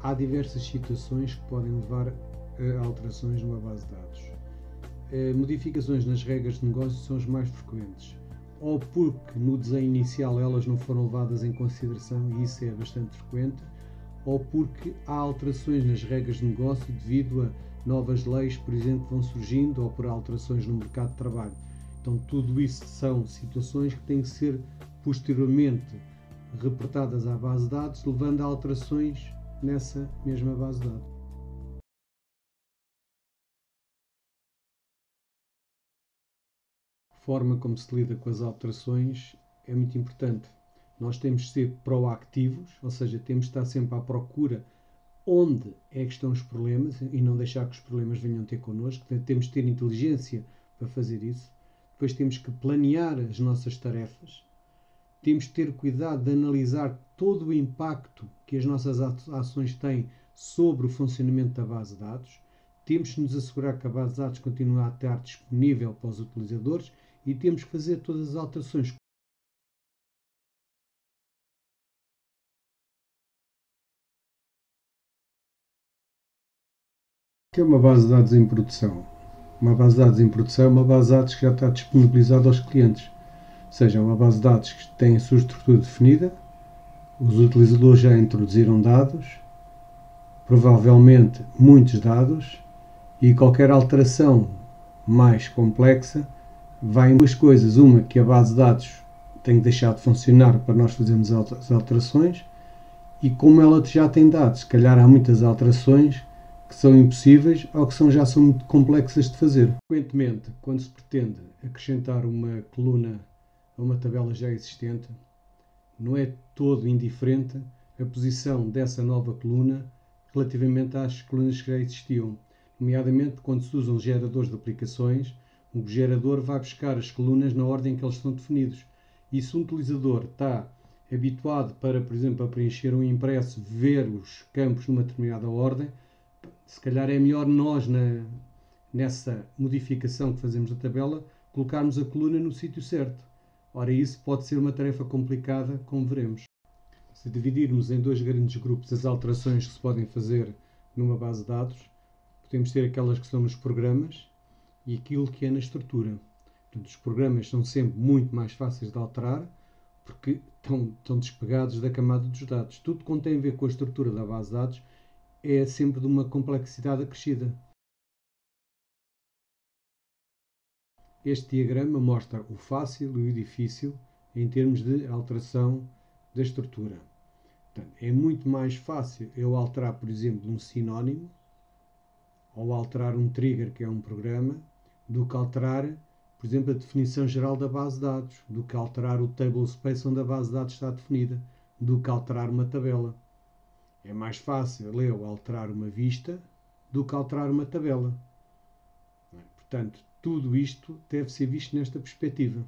há diversas situações que podem levar a alterações numa base de dados. Modificações nas regras de negócio são as mais frequentes, ou porque no desenho inicial elas não foram levadas em consideração, e isso é bastante frequente, ou porque há alterações nas regras de negócio devido a novas leis, por exemplo, que vão surgindo, ou por alterações no mercado de trabalho. Então tudo isso são situações que têm que ser posteriormente reportadas à base de dados, levando a alterações nessa mesma base de dados. A forma como se lida com as alterações é muito importante. Nós temos de ser proativos, ou seja, temos de estar sempre à procura onde é que estão os problemas e não deixar que os problemas venham ter connosco. Temos de ter inteligência para fazer isso. Depois temos que planear as nossas tarefas. Temos de ter cuidado de analisar todo o impacto que as nossas ações têm sobre o funcionamento da base de dados. Temos de nos assegurar que a base de dados continua a estar disponível para os utilizadores e temos que fazer todas as alterações. O que é uma base de dados em produção? Uma base de dados em produção é uma base de dados que já está disponibilizada aos clientes. Ou seja, é uma base de dados que tem a sua estrutura definida, os utilizadores já introduziram dados, provavelmente muitos dados, e qualquer alteração mais complexa vai em duas coisas. Uma, que a base de dados tem que deixar de funcionar para nós fazermos as alterações, e como ela já tem dados, se calhar há muitas alterações que são impossíveis ou que já são muito complexas de fazer. Frequentemente, quando se pretende acrescentar uma coluna a uma tabela já existente, não é todo indiferente a posição dessa nova coluna relativamente às colunas que já existiam. Nomeadamente, quando se usam geradores de aplicações, o gerador vai buscar as colunas na ordem em que eles estão definidos. E se um utilizador está habituado para, por exemplo, a preencher um impresso, ver os campos numa determinada ordem, se calhar é melhor nós, nessa modificação que fazemos da tabela, colocarmos a coluna no sítio certo. Ora, isso pode ser uma tarefa complicada, como veremos. Se dividirmos em dois grandes grupos as alterações que se podem fazer numa base de dados, podemos ter aquelas que são nos programas e aquilo que é na estrutura. Portanto, os programas são sempre muito mais fáceis de alterar porque estão despegados da camada dos dados. Tudo que tem a ver com a estrutura da base de dados é sempre de uma complexidade acrescida. Este diagrama mostra o fácil e o difícil em termos de alteração da estrutura. Portanto, é muito mais fácil eu alterar, por exemplo, um sinónimo ou alterar um trigger, que é um programa, do que alterar, por exemplo, a definição geral da base de dados, do que alterar o table space onde a base de dados está definida, do que alterar uma tabela. É mais fácil eu alterar uma vista do que alterar uma tabela. Portanto, tudo isto deve ser visto nesta perspectiva.